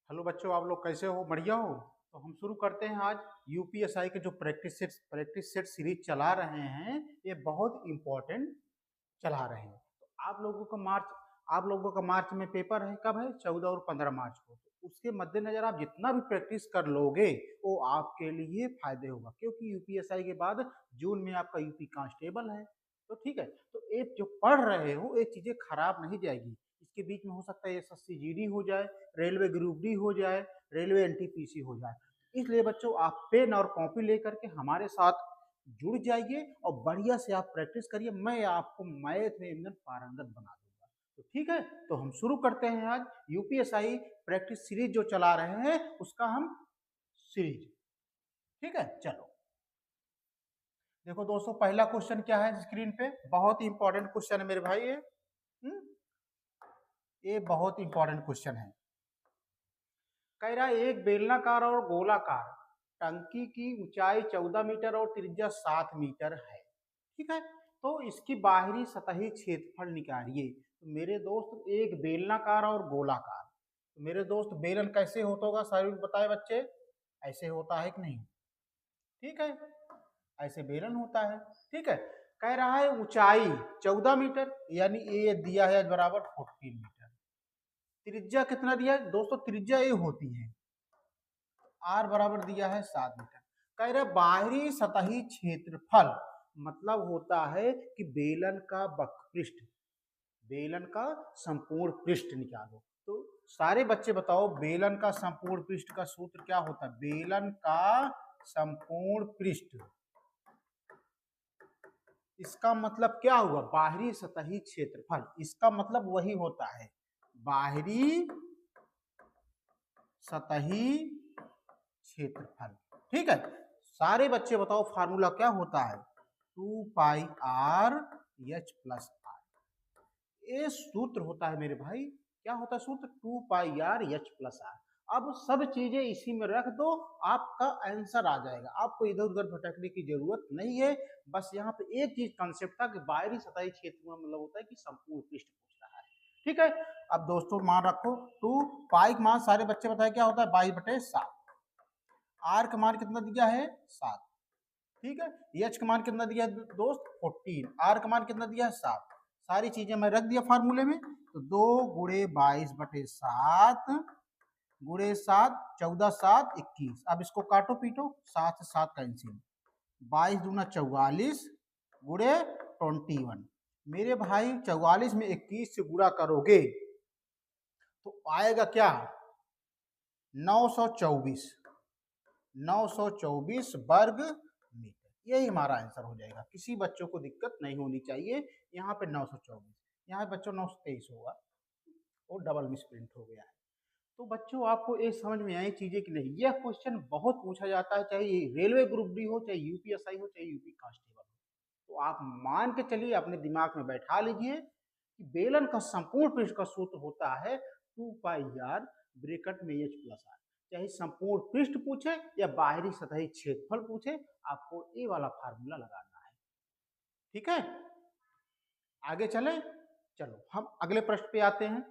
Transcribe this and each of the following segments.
Hello बच्चों, आप लोग कैसे हो? बढ़िया हो? तो हम शुरू करते हैं आज यूपीएसआई के जो प्रैक्टिस सेट सीरीज चला रहे हैं। ये बहुत इम्पोर्टेंट चला रहे हैं। तो आप लोगों का मार्च में पेपर है। कब है? 14 और 15 मार्च को। तो उसके मद्देनजर आप जितना भी प्रैक्टिस कर लोगे वो आपके लिए फायदे होगा, क्योंकि यूपीएसआई के बाद जून में आपका यूपी कांस्टेबल है। तो ठीक है, तो ये जो पढ़ रहे हो ये चीजें खराब नहीं जाएगी। इसके बीच में हो सकता है एसएससी जीडी हो जाए, रेलवे ग्रुप डी हो जाए, रेलवे एनटीपीसी हो जाए। इसलिए बच्चों, आप पेन और कॉपी लेकर के हमारे साथ जुड़ जाइए और बढ़िया से आप प्रैक्टिस करिए। मैं आपको मैथ में एकदम पारंगत बना दूंगा। तो ठीक है, तो हम शुरू करते हैं आज यूपीएसआई प्रैक्टिस सीरीज जो चला रहे हैं उसका हम सीरीज। ठीक है, चलो देखो दोस्तों, पहला क्वेश्चन क्या है स्क्रीन पे? बहुत ही इंपॉर्टेंट क्वेश्चन है मेरे भाई ये। हम्म, ये बहुत इंपॉर्टेंट क्वेश्चन है। कह रहा है एक बेलनाकार और गोलाकार टंकी की ऊंचाई 14 मीटर और त्रिज्या 7 मीटर है। ठीक है, तो इसकी बाहरी सतही क्षेत्रफल निकालिए। तो मेरे दोस्त, एक बेलनाकार और गोलाकार, तो मेरे दोस्त बेलन कैसे होता होगा सारे बताए बच्चे? ऐसे होता है कि नहीं? ठीक है, ऐसे बेलन होता है। ठीक है, कह रहा है ऊंचाई 14 मीटर, यानी ए दिया है बराबर 14 मीटर। त्रिज्या कितना दिया है दोस्तों? त्रिज्या ए होती है, आर बराबर दिया है 7 मीटर। कह रहे बाहरी सतही क्षेत्रफल मतलब होता है कि बेलन का वक्रपृष्ठ, बेलन का संपूर्ण पृष्ठ निकालो। तो सारे बच्चे बताओ, बेलन का संपूर्ण पृष्ठ का सूत्र क्या होता है? बेलन का संपूर्ण पृष्ठ, इसका मतलब क्या हुआ? बाहरी सतही क्षेत्रफल। इसका मतलब वही होता है, बाहरी सतही क्षेत्रफल। ठीक है, सारे बच्चे बताओ फार्मूला क्या होता है? 2 पाई आर एच प्लस आर। ये सूत्र होता है मेरे भाई। क्या होता है सूत्र? 2 पाई आर एच प्लस आर। अब सब चीजें इसी में रख दो, आपका आंसर आ जाएगा। आपको इधर उधर भटकने की जरूरत नहीं है। बस यहाँ पे एक चीज कंसेप्ट था कि बाहरी सतही क्षेत्र में मतलब होता है कि संपूर्ण पृष्ठ पूछ रहा है। ठीक है, अब दोस्तों मान रखो, 2 पाई का मान सारे बच्चे बताए क्या होता है? 22/7। आर का मान कितना दिया है? 7। ठीक है, एच का मान कितना दिया है दोस्त? 14। आर का मान कितना दिया है? 7। सारी चीजें मैं रख दिया फार्मूले में। तो 2 × 22/7 गुणे 7, 14 7 21। अब इसको काटो पीटो, 7 से 7 कैंसिल, 22×2 = 44 गुणे 21। मेरे भाई 44 में 21 से गुणा करोगे तो आएगा क्या? 924, 924 वर्ग मीटर। यही हमारा आंसर हो जाएगा। किसी बच्चों को दिक्कत नहीं होनी चाहिए। यहाँ पे 924, यहाँ बच्चों 923 होगा, वो डबल मिसप्रिंट हो गया है। तो बच्चों आपको ये समझ में आई चीजें कि नहीं? यह क्वेश्चन बहुत पूछा जाता है, चाहे ये रेलवे ग्रुप डी हो, चाहे यूपीएसआई हो, चाहे यूपी कांस्टेबल हो। तो आप मान के चलिए, अपने दिमाग में बैठा लीजिए कि बेलन का संपूर्ण पृष्ठ का सूत्र होता है 2 पाई आर ब्रैकेट में एच प्लस आर। चाहे संपूर्ण पृष्ठ पूछे या बाहरी सतही क्षेत्रफल पूछे, आपको ये वाला फार्मूला लगाना है। ठीक है, आगे चले। चलो हम अगले प्रश्न पे आते हैं।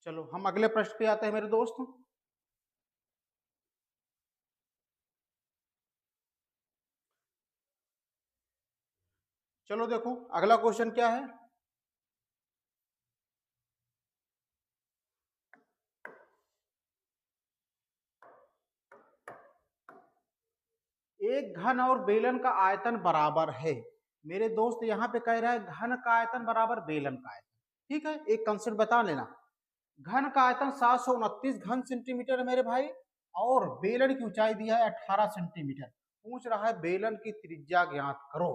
चलो हम अगले प्रश्न पे आते हैं मेरे दोस्त। चलो देखो अगला क्वेश्चन क्या है। एक घन और बेलन का आयतन बराबर है। मेरे दोस्त यहाँ पे कह रहा है घन का आयतन बराबर बेलन का आयतन। ठीक है, एक कंसेप्ट बता लेना। घन का आयतन 729 घन सेंटीमीटर है मेरे भाई, और बेलन की ऊंचाई दिया है 18 सेंटीमीटर। पूछ रहा है बेलन की त्रिज्या ज्ञात करो।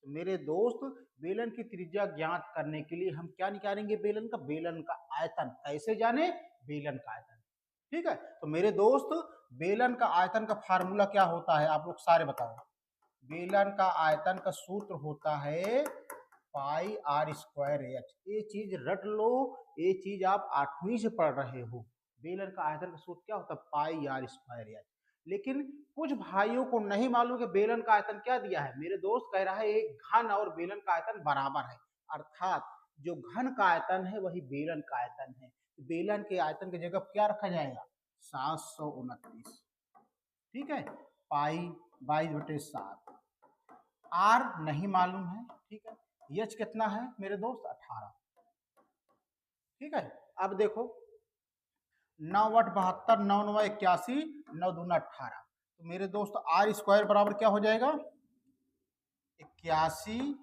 तो मेरे दोस्त, बेलन की त्रिज्या ज्ञात करने के लिए हम क्या निकालेंगे? बेलन का आयतन। कैसे जाने? बेलन का आयतन। ठीक है, तो मेरे दोस्त, बेलन का आयतन का फार्मूला क्या होता है? आप लोग सारे बताओ। बेलन का आयतन का सूत्र होता है πr²h। ये चीज रट लो, ये चीज आप 8वीं से पढ़ रहे हो। बेलन का आयतन का सूत्र क्या होता है? πr²h। लेकिन कुछ भाइयों को नहीं मालूम कि बेलन का आयतन क्या दिया है। मेरे दोस्त कह रहा है एक घन और बेलन का आयतन बराबर है, अर्थात जो घन का आयतन है वही बेलन का आयतन है। बेलन के आयतन की जगह क्या रखा जाएगा, 729। ठीक है, पाई 22/7। आर नहीं मालूम है, ठीक है। एच कितना है मेरे दोस्त, 18। ठीक है, अब देखो 9/8 9 9 81 9 दूना 18। तो मेरे दोस्त आर स्क्वायर बराबर क्या हो जाएगा, 81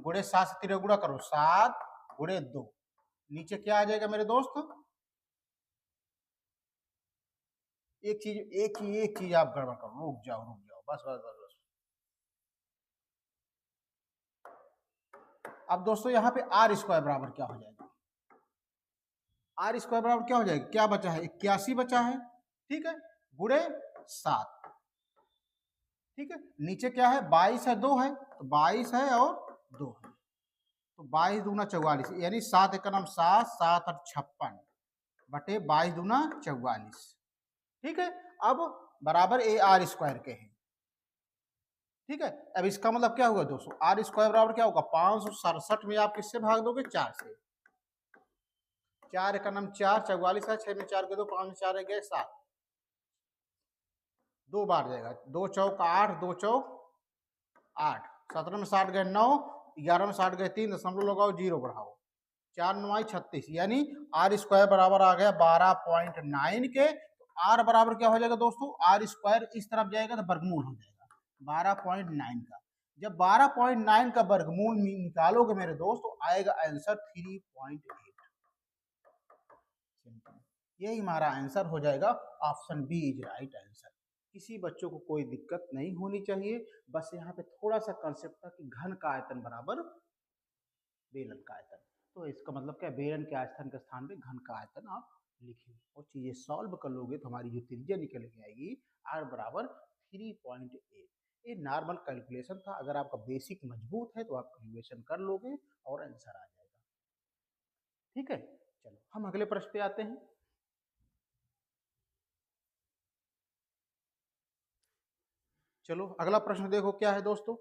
गुणे 7 से 13 गुणा करो, 7 गुणे 2। नीचे क्या आ जाएगा मेरे दोस्त, एक चीज आप गड़बड़ करो, रुक जाओ, बस बस बस बस। अब दोस्तों यहाँ पे आर स्क्वायर बराबर क्या हो जाएगा, आर स्क्वायर बराबर क्या हो जाएगा, क्या बचा है, 81 बचा है, ठीक है, गुणे 7। ठीक है, नीचे क्या है, 22 है, 2 है, तो 22 है और 2 है, तो 22 दूना 44, यानी 7 एक नाम 7 7 और 56 बटे 22 दूना 44। ठीक है, अब बराबर ए आर स्क्वायर के हैं। ठीक है, अब इसका मतलब क्या होगा दोस्तों, आर स्क्वायर बराबर क्या होगा, 567 में आप किससे भाग दोगे, 4 से। 4 का नाम 4, 44 है, 6 में 4 के 2, 5 में 4 गए 7, 2 बार जाएगा, 2 चौक 8, 2 चौक 8, 17 में 60 गए 9, 11 में 60 गए 3, दशमलव लगाओ, 0 बढ़ाओ, 4 9 36, यानी आर स्क्वायर बराबर आ गया 12.9 के। तो आर बराबर क्या हो जाएगा दोस्तों, आर स्क्वायर इस तरफ जाएगा तो वर्गमूल हो जाएगा 12.9 का। जब 12.9 का वर्गमूल निकालोगे मेरे दोस्त तो आएगा आंसर 3.8। यही हमारा आंसर हो जाएगा, option B is right answer. किसी बच्चों को कोई दिक्कत नहीं होनी चाहिए, बस यहाँ पे थोड़ा सा कंसेप्ट था कि घन का आयतन बराबर बेलन का आयतन। तो इसका मतलब क्या, बेलन के आयतन के स्थान पे घन का आयतन आप लिखिए और चीजें सॉल्व कर लोगे तो हमारी जो त्रिज्या निकल के आएगी आर बराबर 3.8। ये नॉर्मल कैलकुलेशन था, अगर आपका बेसिक मजबूत है तो आप कैलकुलेशन कर लोगे और आंसर आ जाएगा। ठीक है, चलो हम अगले प्रश्न पे आते हैं। चलो अगला प्रश्न देखो क्या है दोस्तों।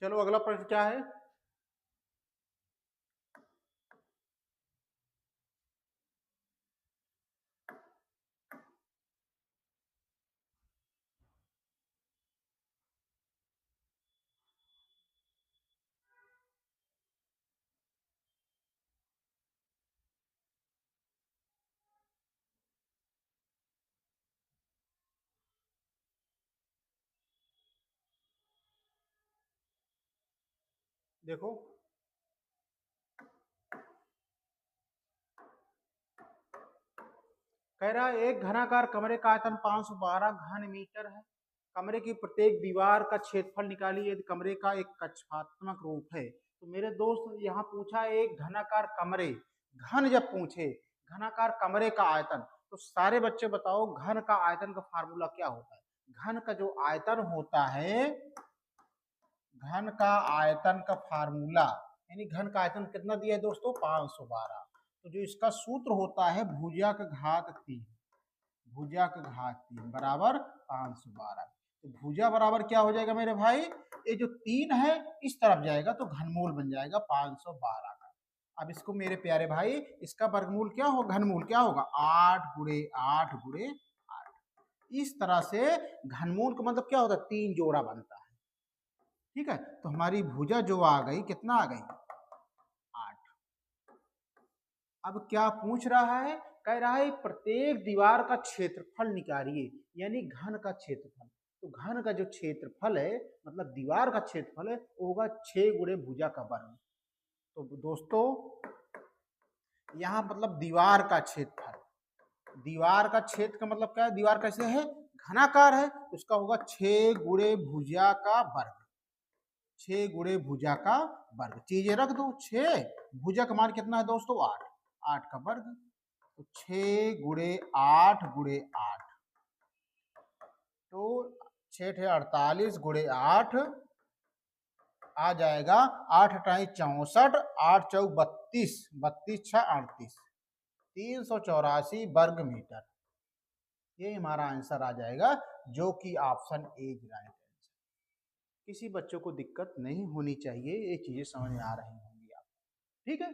चलो अगला प्रश्न क्या है, देखो कह रहा है एक घनाकार कमरे का आयतन 512 घन मीटर है। कमरे की प्रत्येक दीवार का क्षेत्रफल निकालिए यदि कमरे का एक कक्षात्मक रूप है। तो मेरे दोस्त यहाँ पूछा एक घनाकार कमरे, घन जब पूछे घनाकार कमरे का आयतन, तो सारे बच्चे बताओ घन का आयतन का फार्मूला क्या होता है। घन का जो आयतन होता है, घन का आयतन का फार्मूला, यानी घन का आयतन कितना दिया है दोस्तों, 512। तो जो इसका सूत्र होता है भुजा का घात 3, भुजा का घात 3 बराबर 512। तो भुजा बराबर क्या हो जाएगा मेरे भाई, ये जो 3 है इस तरफ जाएगा तो घनमूल बन जाएगा 512 का। अब इसको मेरे प्यारे भाई इसका वर्गमूल क्या होगा, घनमूल क्या होगा, 8 गुणे 8 गुणे 8। इस तरह से घनमूल का मतलब क्या होता है, 3 जोड़ा बनता है। ठीक है, तो हमारी भुजा जो आ गई कितना आ गई, 8। अब क्या पूछ रहा है, कह रहा है प्रत्येक दीवार का क्षेत्रफल निकालिए, यानी घन का क्षेत्रफल। तो घन का जो क्षेत्रफल है मतलब दीवार का क्षेत्रफल है वो होगा 6 गुणे भुजा का वर्ग। तो दोस्तों यहाँ मतलब दीवार का क्षेत्रफल, दीवार का क्षेत्र का मतलब क्या है, दीवार कैसे है, घनाकार है, उसका होगा 6 गुणे भुजा का वर्ग, 6 गुणे भुजा का वर्ग। चीजें रख दो, 6 भुजा का मान कितना है दोस्तों, 8, 8 का वर्ग। तो 6 × 8 × 8, तो 6 × 48 × 8 आ जाएगा 8×8 = 64, 8×4 = 32, 32×6 = 38, 384 वर्ग मीटर। ये हमारा आंसर आ जाएगा, जो कि ऑप्शन ए राइट आंसर। किसी बच्चों को दिक्कत नहीं होनी चाहिए, ये चीजें समझ में आ रही होंगी आपको। ठीक है,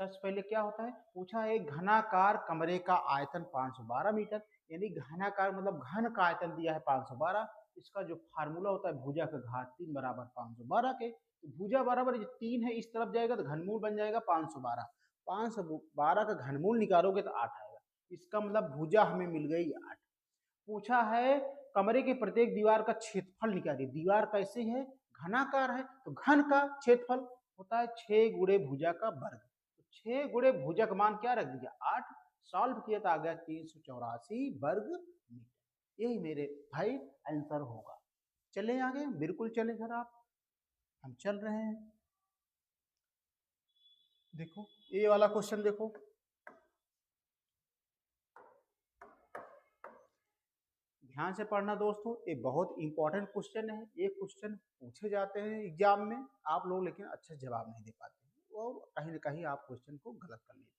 सबसे पहले क्या होता है, पूछा है घनाकार कमरे का आयतन 512 मीटर, यानी घनाकार मतलब घन का आयतन दिया है 512। इसका जो फार्मूला होता है भुजा का घात 3 बराबर 512 के, तो भुजा बराबर 3 है, इस तरफ जाएगा तो घनमूल बन जाएगा 512, 512 का घनमूल निकालोगे तो 8 आएगा। इसका मतलब भुजा हमें मिल गई 8। पूछा है कमरे के प्रत्येक दीवार का क्षेत्रफल निकालिए। दीवार कैसे है, घनाकार है, तो घन का क्षेत्रफल होता है 6 × भुजा का वर्ग। तो 6 × भुजा का मान क्या रख दिया 8, सॉल्व किया तो आ गया 384 वर्ग मीटर। यही मेरे भाई आंसर होगा। चले आगे, बिल्कुल चले सर आप, हम चल रहे हैं। देखो ये वाला क्वेश्चन देखो, ध्यान से पढ़ना दोस्तों, ये बहुत इंपॉर्टेंट क्वेश्चन है। ये क्वेश्चन पूछे जाते हैं एग्जाम में, आप लोग लेकिन अच्छे जवाब नहीं दे पाते और कहीं ना कहीं आप क्वेश्चन को गलत कर लेते हैं।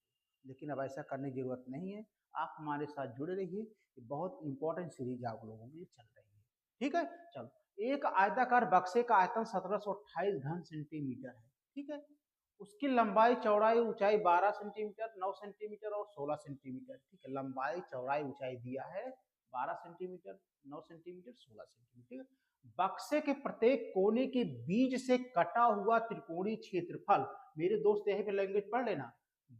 लेकिन अब ऐसा करने की जरूरत नहीं है, आप हमारे साथ जुड़े रहिए, ये बहुत इंपॉर्टेंट सीरीज आप लोगों में चल रही है। ठीक है, चलो, एक आयताकार बक्से का आयतन 1728 घन सेंटीमीटर है। ठीक है, उसकी लंबाई चौड़ाई ऊंचाई 12 सेंटीमीटर, 9 सेंटीमीटर और 16 सेंटीमीटर। ठीक है, लंबाई चौड़ाई ऊंचाई दिया है 12 सेंटीमीटर, 9 सेंटीमीटर, 16 सेंटीमीटर। बक्से के प्रत्येक कोने के बीच से कटा हुआ त्रिकोणीय क्षेत्रफल, मेरे दोस्त यही पे लैंग्वेज पढ़ लेना,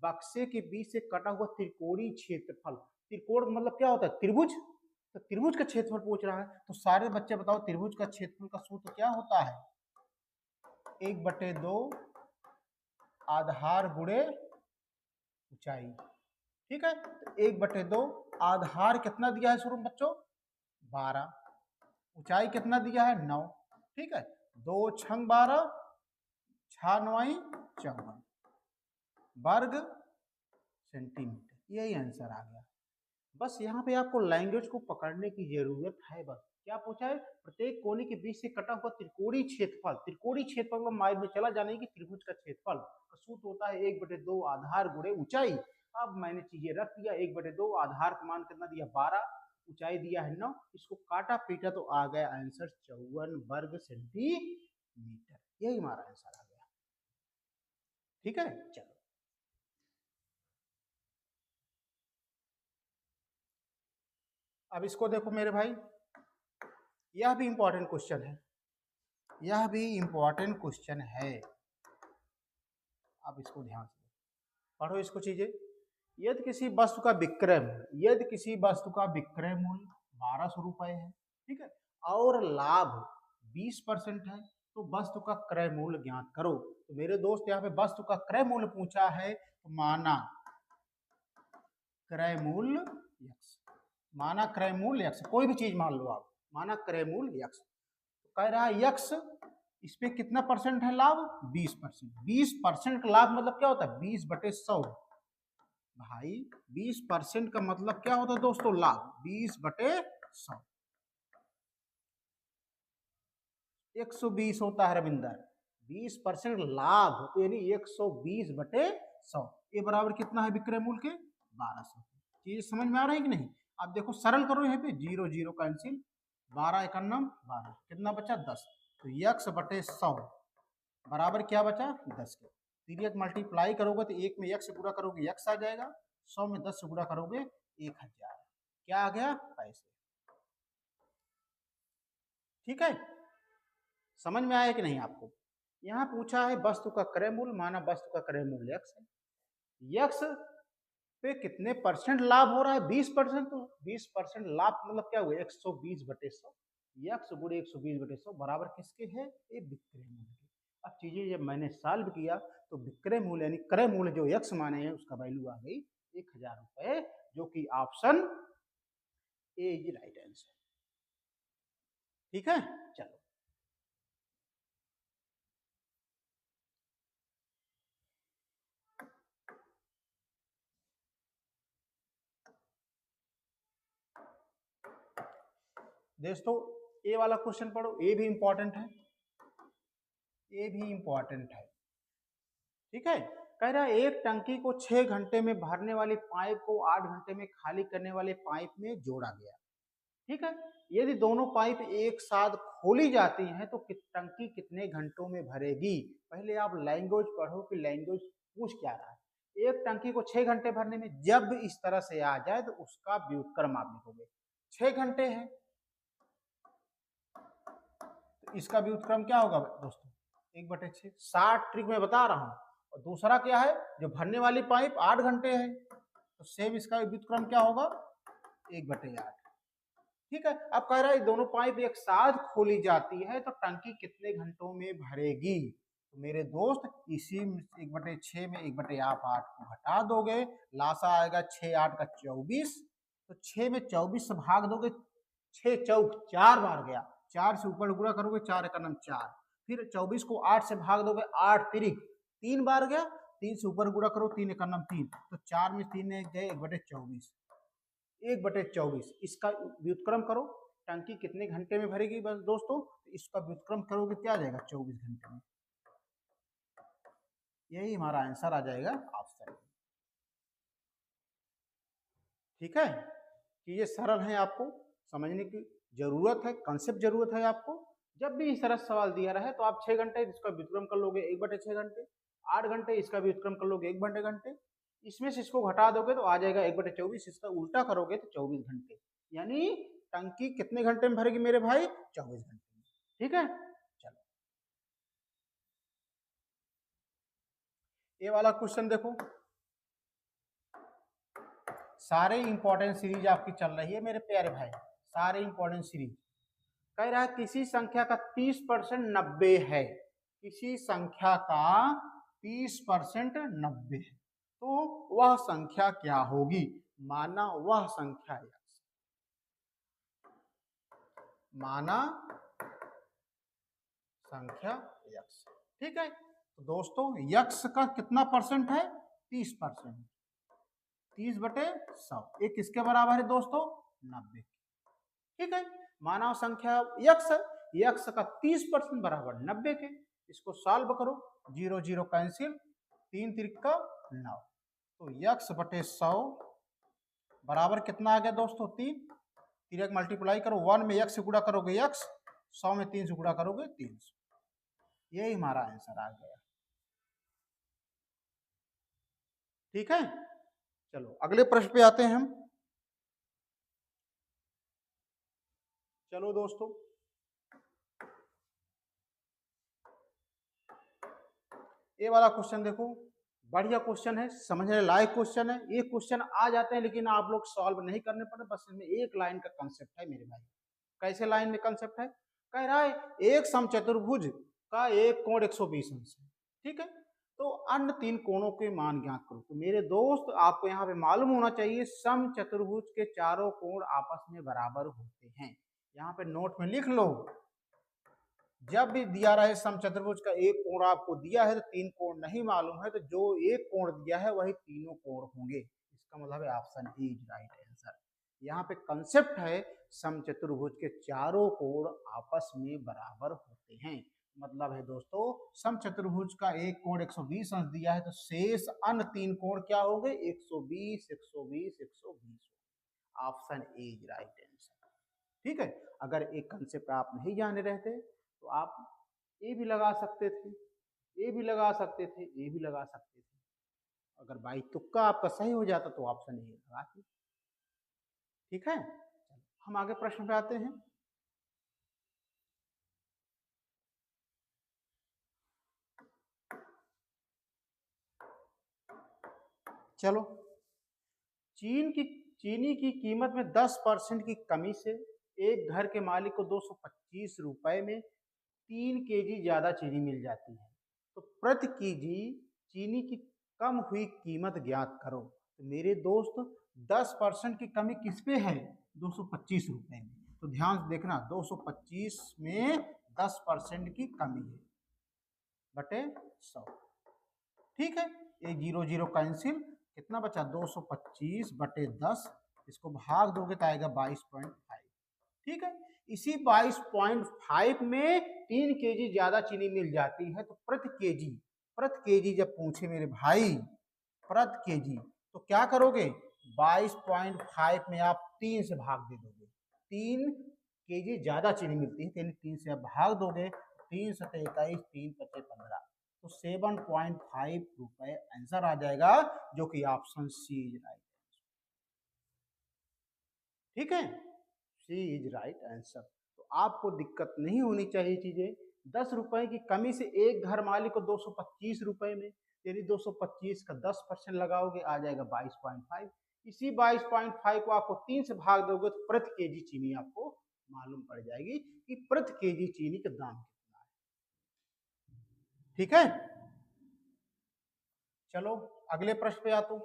बक्से के बीच से कटा हुआ त्रिकोणीय क्षेत्रफल, त्रिकोण मतलब क्या होता है त्रिभुज, तो त्रिभुज का क्षेत्रफल पूछ रहा है। तो सारे बच्चे बताओ त्रिभुज का क्षेत्रफल का सूत्र क्या होता है, 1/2 आधार गुणे ऊंचाई। ठीक है, तो 1/2 आधार कितना दिया है शुरू में बच्चों 12, ऊंचाई कितना दिया है 9। ठीक है, 2 × 12 6 × 9 54 वर्ग सेंटीमीटर। यही आंसर आ गया। बस यहाँ पे आपको लैंग्वेज को पकड़ने की जरूरत है। बस क्या पूछा है, प्रत्येक कोने के बीच से कटा हुआ त्रिकोणीय क्षेत्रफल, त्रिकोणीय क्षेत्रफल का माइंड में चला जाने की त्रिभुज का क्षेत्रफल का सूत्र होता है 1/2 आधार गुणे ऊंचाई। अब मैंने चीजें रख दिया, 1/2 आधार का मान कितना दिया 12, ऊंचाई दिया है 9, इसको काटा पीटा तो आ गया आंसर 54 वर्ग सेंटीमीटर। यही हमारा आंसर आ गया। ठीक है, चलो अब इसको देखो मेरे भाई, यह भी इंपॉर्टेंट क्वेश्चन है, यह भी इंपॉर्टेंट क्वेश्चन है। आप इसको ध्यान से पढ़ो इसको चीजें। यदि किसी वस्तु का विक्रय मूल्य, यदि किसी वस्तु का विक्रय मूल्य 1200 रुपए है, ठीक है, और लाभ 20% है, तो वस्तु का क्रय मूल्य ज्ञात करो। तो मेरे दोस्त यहाँ पे वस्तु का क्रय मूल्य पूछा है, तो माना क्रय मूल्य यक्स, माना क्रय मूल्य यक्स, कोई भी चीज मान लो आप, माना क्रय मूल्य यक्स, तो कह रहा है यक्स, इस पे कितना परसेंट है लाभ 20%। 20% का लाभ मतलब क्या होता है 20/100 भाई, 20% का मतलब क्या होता है दोस्तों लाभ 20/100, 120 होता है रविंदर, 20% लाभ तो यानी 120/100, ये बराबर कितना है विक्रय मूल्य के 1200। चीज समझ में आ रहा है कि नहीं। अब देखो सरल करो, यहाँ पे 0 0 कैंसिल, 12 × 1 = 12, कितना बचा 10, तो x/100 बराबर क्या बचा 10 के। तिर्यक मल्टीप्लाई करोगे तो 1 में x से गुणा करोगे x आ जाएगा, 100 में 10 से गुणा करोगे 1000, क्या आ गया पैसे। ठीक है, समझ में आया कि नहीं आपको। यहाँ पूछा है वस्तु का क्रय मूल्य, माना वस्तु का क्रय मूल्य x है, x पे कितने परसेंट लाभ हो रहा है 20%, तो 20% लाभ मतलब क्या हुआ 120/100, x गुणे 120/100 बराबर किसके है ये विक्रय मूल्य के। अब चीजें जब मैंने सॉल्व किया तो विक्रय मूल्य यानी क्रय मूल्य जो x माने हैं उसका वैल्यू आ गई 1000 रुपए, जो कि option A is right answer. ठीक है, चलो दोस्तों ए वाला क्वेश्चन पढ़ो, ए भी इंपॉर्टेंट है, ये भी इंपॉर्टेंट है। ठीक है, कह रहा है एक टंकी को 6 घंटे में भरने वाली पाइप को 8 घंटे में खाली करने वाले पाइप में जोड़ा गया। ठीक है, यदि दोनों पाइप एक साथ खोली जाती हैं तो टंकी कितने घंटों में भरेगी। पहले आप लैंग्वेज पढ़ो कि लैंग्वेज पूछ क्या रहा है। एक टंकी को 6 घंटे भरने में, जब इस तरह से आ जाए तो उसका व्युत्क्रम आप लिखोगे। 6 घंटे है तो इसका व्युत्क्रम क्या होगा दोस्तों, 1/6। 60 ट्रिक में बता रहा हूं। और दूसरा क्या है, जो भरने वाली पाइप 8 घंटे है तो सेम इसका व्युत्क्रम क्या होगा, 1/8। ठीक है, अब कह रहा है दोनों पाइप एक साथ खोली जाती है तो टंकी कितने घंटों में भरेगी। तो मेरे दोस्त इसी 1/6 में 1/8 को घटा दोगे, लासा आएगा 6 8 का 24। तो 6 में 24 से भाग दोगे, 6 चौक 4 बार गया, 4 से ऊपर गुणा करोगे, 4 एक नम 4। फिर 24 को 8 से भाग दोगे, 8 तिरिक 3 बार गया, 3 से ऊपर गुणा करो, 3 एक नम 3। तो 4 में 3 गए 1/24, 1/24। इसका व्युत्क्रम करो, टंकी कितने घंटे में भरेगी बस दोस्तों, इसका व्युत्क्रम करोगे क्या आ जाएगा, 24 घंटे में। यही हमारा आंसर आ जाएगा ऑप्शन। ठीक है, कि ये सरल है, आपको समझने की जरूरत है, कंसेप्ट जरूरत है आपको। जब भी इस तरह सवाल दिया रहे तो आप 6 घंटे इसका व्युत्क्रम कर लोगे 1/6 घंटे, 8 घंटे इसका व्युत्क्रम कर लोगे 1/घंटे, इसमें से इसको घटा दोगे तो आ जाएगा 1/24। इसका उल्टा करोगे तो 24 घंटे, यानी टंकी कितने घंटे में भरेगी मेरे भाई, 24 घंटे में। ठीक है, चलो ये वाला क्वेश्चन देखो। सारे इंपॉर्टेंट सीरीज आपकी चल रही है मेरे प्यारे भाई, सारे इंपॉर्टेंट सीरीज। कह रहा है किसी संख्या का 30% 90 है, किसी संख्या का 30% 90 है, तो वह संख्या क्या होगी। माना वह संख्या यक्स, माना संख्या यक्स। ठीक है, तो दोस्तों यक्स का कितना परसेंट है, 30%, 30/100। ये किसके बराबर है दोस्तों, 90। ठीक है, मानव संख्या यक्स है, यक्स का 30% बराबर 90 के। इसको सॉल्व करो, 0 0 कैंसिल, 3 त्रिक का 9। तो यक्स बटे 100 बराबर कितना आ गया दोस्तों, 3। तिरक मल्टीप्लाई करो, 1 में यक्स से गुणा करोगे यक्स, 100 में 3 से गुणा करोगे 300। यही हमारा आंसर आ गया। ठीक है, चलो अगले प्रश्न पे आते हैं हम। चलो दोस्तों, ये वाला क्वेश्चन देखो, बढ़िया क्वेश्चन है, समझने लायक क्वेश्चन है। ये क्वेश्चन आ जाते हैं लेकिन आप लोग सॉल्व नहीं करने पड़े, बस इसमें एक लाइन का कंसेप्ट है मेरे भाई। कैसे लाइन में कंसेप्ट है, कह रहा है एक समचतुर्भुज का एक कोण 120 अंश है। ठीक है, तो अन्य 3 कोणों के मान ज्ञात करो। तो मेरे दोस्त आपको यहाँ पे मालूम होना चाहिए समचतुर्भुज के चारों कोण आपस में बराबर होते हैं। यहाँ पे नोट में लिख लो, जब भी दिया रहे समचतुर्भुज का एक कोण आपको दिया है तो 3 कोण नहीं मालूम है, तो जो एक कोण दिया है वही तीनों कोण होंगे। इसका मतलब है option A is right answer. यहाँ पे कंसेप्ट है समचतुर्भुज के चारों कोण आपस में बराबर होते हैं। मतलब है दोस्तों समचतुर्भुज का एक कोण 120 अंश दिया है तो शेष अन्य 3 कोण क्या हो गए, 120 120 120। Option A is right answer. ठीक है, अगर एक कंसेप्ट आप नहीं जाने रहते तो आप ए भी लगा सकते थे, ए भी लगा सकते थे, ए भी लगा सकते थे। अगर बाई तुक्का आपका सही हो जाता तो ऑप्शन ए लगाते। ठीक है, हम आगे प्रश्न पे आते हैं। चलो, चीनी की कीमत में 10% की कमी से एक घर के मालिक को 225 रुपए में 3 केजी ज्यादा चीनी मिल जाती है, तो प्रति केजी चीनी की कम हुई कीमत ज्ञात करो। तो मेरे दोस्त 10% की कमी किस पे है, 225 रुपए में। तो ध्यान से देखना, 225 में 10% की कमी है बटे 100। ठीक है, ये 0 0 कैंसिल, कितना बचा, 225 बटे 10। इसको भाग दोगे तो आएगा 22.5। ठीक है, इसी 22.5 में 3 केजी ज्यादा चीनी मिल जाती है, तो प्रति केजी जब पूछे मेरे भाई प्रति केजी, तो क्या करोगे 22.5 में आप 3 से भाग दे दोगे, 3 केजी ज्यादा चीनी मिलती है, 3 से आप भाग दोगे, 3 सतह 21, 3 पचे 15, तो 7.5 रुपए आंसर आ जाएगा, जो कि ऑप्शन सी इज राइट। ठीक है, सी इज राइट आंसर। तो आपको दिक्कत नहीं होनी चाहिए चीजें। 10 रुपए की कमी से एक घर मालिक को 225 रुपए में, यानी 225 का 10% लगाओगे आ जाएगा 22.5। इसी 22.5 को आपको 3 से भाग दोगे तो प्रति केजी चीनी आपको मालूम पड़ जाएगी कि प्रति केजी चीनी का दाम कितना है। ठीक है, चलो अगले प्रश्न पे आता हूं।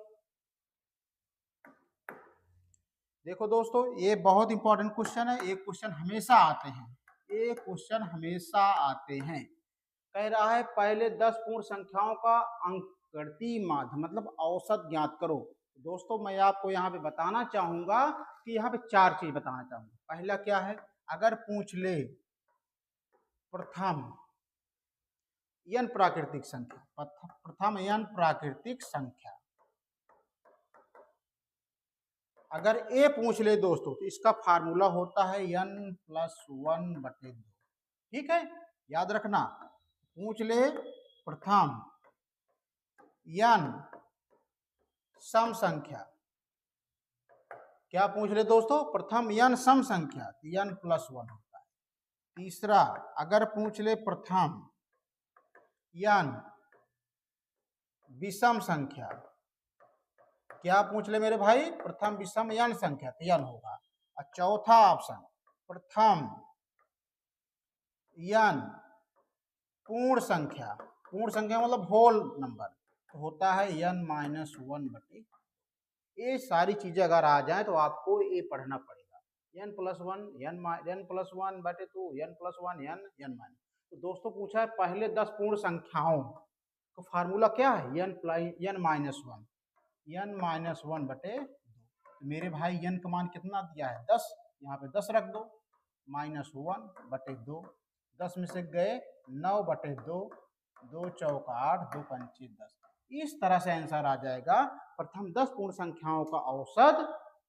देखो दोस्तों, ये बहुत इंपॉर्टेंट क्वेश्चन है, एक क्वेश्चन हमेशा आते हैं, एक क्वेश्चन हमेशा आते हैं। कह रहा है पहले 10 पूर्ण संख्याओं का अंकगणितीय माध्य मतलब औसत ज्ञात करो। दोस्तों मैं आपको यहाँ पे बताना चाहूंगा कि यहाँ पे 4 चीज बताना चाहूंगा। पहला क्या है, अगर पूछ ले प्रथम n प्राकृतिक संख्या, प्रथम n प्राकृतिक संख्या, अगर ए पूछ ले दोस्तों तो इसका फार्मूला होता है n+1/2। ठीक है, याद रखना, पूछ ले प्रथम n सम संख्या, क्या पूछ ले दोस्तों, प्रथम n सम संख्या, n+1 होता है। तीसरा, अगर पूछ ले प्रथम n विषम संख्या, क्या पूछ ले मेरे भाई, प्रथम विषम n संख्या, तो n होगा। और चौथा ऑप्शन, प्रथम n पूर्ण संख्या, पूर्ण संख्या मतलब होल नंबर, तो होता है n-1/2। ये सारी चीजें अगर आ जाए तो आपको ये पढ़ना पड़ेगा, n+1 n+1/2 n+1 n n। तो दोस्तों पूछा है पहले 10 पूर्ण संख्याओं तो फार्मूला क्या है, n-1 n-1/2। तो मेरे भाई n का मान कितना दिया है 10, यहाँ पे 10 रख दो, -1/2, 10 में से गए 9/2, 2 चौका 8, 2 पंचे 10। इस तरह से आंसर आ जाएगा, प्रथम 10 पूर्ण संख्याओं का औसत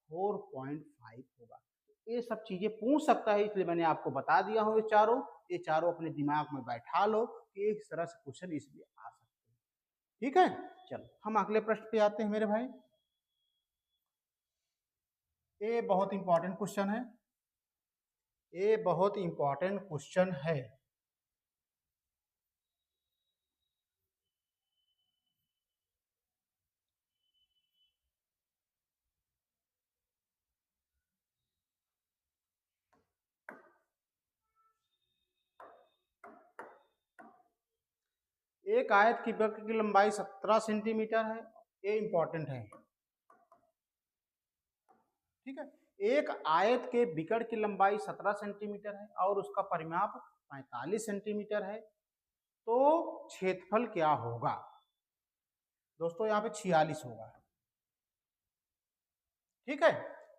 4.5 होगा। ये सब चीजें पूछ सकता है, इसलिए मैंने आपको बता दिया हूँ ये चारों अपने दिमाग में बैठा लो कि इस तरह से क्वेश्चन इसलिए आ सकते हैं। ठीक है, चलो हम अगले प्रश्न पे आते हैं मेरे भाई। ये बहुत इंपॉर्टेंट क्वेश्चन है, ये बहुत इंपॉर्टेंट क्वेश्चन है। एक आयत की वक्र की लंबाई 17 सेंटीमीटर है, ये इंपॉर्टेंट है। ठीक है, एक आयत के विकर्ण की लंबाई 17 सेंटीमीटर है और उसका परिमाप 45 सेंटीमीटर है, तो क्षेत्रफल क्या होगा। दोस्तों यहाँ पे 46 होगा। ठीक है,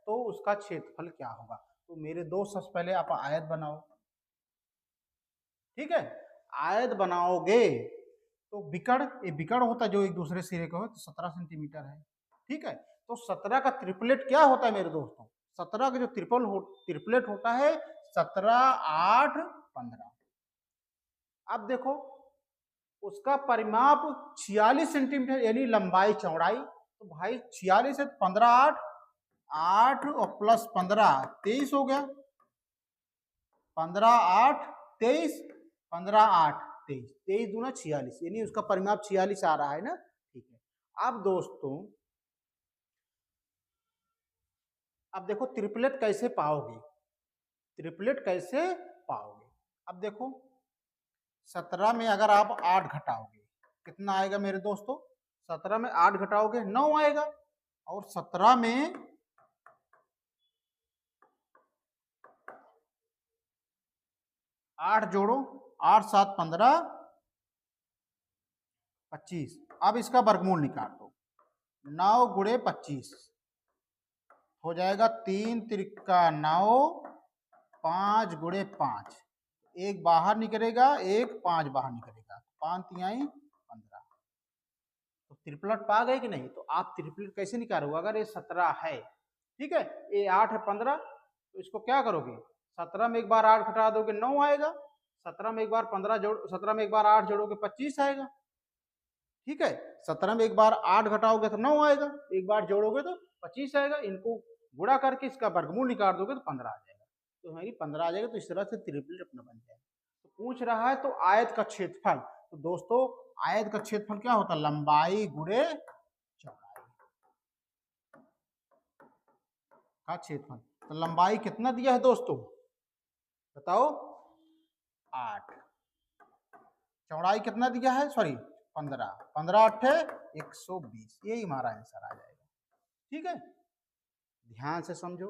तो उसका क्षेत्रफल क्या होगा। तो मेरे दोस्त सबसे पहले आप आयत बनाओ। ठीक है, आयत बनाओगे तो विकर्ण, ये विकर्ण होता है जो एक दूसरे सिरे का हो, तो 17 सेंटीमीटर है। ठीक है, तो 17 का ट्रिपलेट क्या होता है मेरे दोस्तों, 17 का जो ट्रिपलेट होता है 17, 8, 15। अब देखो उसका परिमाप 46 सेंटीमीटर यानी लंबाई चौड़ाई, तो भाई 46 है 15, 8, 8 और प्लस 15 23 हो गया, 15, 8, 23, 15, 8, 23, 23 दूना 46 यानी उसका परिमाप 46 आ रहा है ना। ठीक है, अब दोस्तों अब देखो ट्रिपलेट कैसे पाओगे, ट्रिपलेट कैसे पाओगे। अब देखो 17 में अगर आप 8 घटाओगे कितना आएगा मेरे दोस्तों, 17 में 8 घटाओगे 9 आएगा, और 17 में 8 जोड़ो, 8, 7, 15, 25। अब इसका वर्गमूल निकाल दो, 9 गुणे 25 हो जाएगा 3 त्रिका 9, 5 गुणे 5, एक बाहर निकलेगा, एक 5 बाहर निकलेगा, 5 तिहाई 15। तो ट्रिपलेट पा गए कि नहीं? तो आप ट्रिपलेट कैसे निकालोगे? अगर ये 17 है, ठीक है, ये 8 है 15, तो इसको क्या करोगे? 17 में एक बार 8 घटा दोगे 9 आएगा, 17 में एक बार 15 जोड़, 17 में एक बार 8 जोड़ोगे 25 आएगा, ठीक है। 17 में एक बार 8 घटाओगे तो 9 आएगा, एक बार जोड़ोगे तो 25 आएगा, इनको गुणा करके इसका वर्गमूल निकाल दोगे तो 15 आ जाएगा, तो हमारी 15 आ जाएगा। तो इस तरह से ट्रिपलेट अपना बन जाएगा। तो पूछ रहा है तो आयत का क्षेत्रफल, तो दोस्तों आयत का क्षेत्रफल क्या होता है? लंबाई गुणे चौड़ाई का क्षेत्रफल। तो लंबाई कितना दिया है दोस्तों, बताओ? 8। चौड़ाई कितना दिया है? सॉरी 15, 15 8 120, यही हमारा आंसर आ जाएगा, ठीक है। ध्यान से समझो,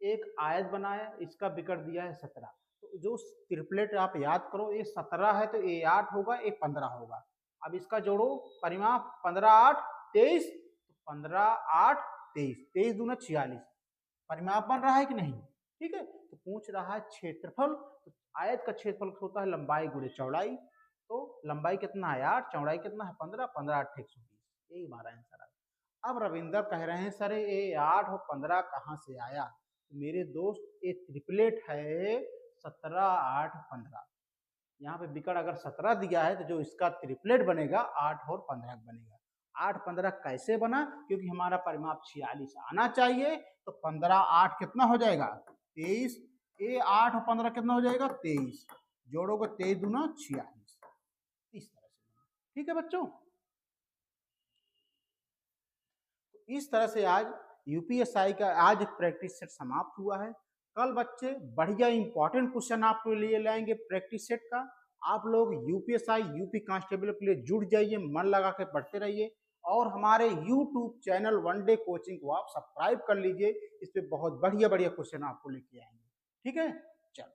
एक आयत बनाया, इसका विकर्ण दिया है 17, तो जो ट्रिपलेट आप याद करो, ये 17 है तो ये 8 होगा, ये 15 होगा। अब इसका जोड़ो, परिमाप 15 8 23, 15 8 23, 23 दूना 46, परिमाप बन रहा है कि नहीं? ठीक है। तो पूछ रहा है क्षेत्रफल, तो आयत का क्षेत्रफल होता है लंबाई गुणे चौड़ाई, तो लंबाई कितना है 8, चौड़ाई कितना है 15, 15 8 120, यही हमारा आंसर है। अब रविंदर कह रहे हैं सर ये 8 और 15 कहाँ से आया? तो मेरे दोस्त ये ट्रिपलेट है 17 8 15, यहाँ पे विकर्ण अगर 17 दिया है तो जो इसका ट्रिपलेट बनेगा 8 और 15 बनेगा। 8 15 कैसे बना? क्योंकि हमारा परिमाप 46 आना चाहिए, तो 15 8 कितना हो जाएगा? 23, ये 8 और 15 कितना हो जाएगा? 23, जोड़ोगे 23 दूना 46, इस तरह से। ठीक है बच्चों, इस तरह से आज यूपीएसआई का आज प्रैक्टिस सेट समाप्त हुआ है। कल बच्चे बढ़िया इंपॉर्टेंट क्वेश्चन आपके लिए लाएंगे प्रैक्टिस सेट का। आप लोग यूपीएसआई यूपी कांस्टेबल के लिए जुड़ जाइए, मन लगा के पढ़ते रहिए, और हमारे YouTube channel one day coaching को आप सब्सक्राइब कर लीजिए, इस पे बहुत बढ़िया बढ़िया क्वेश्चन आपको लेके आएंगे। ठीक है, चलो।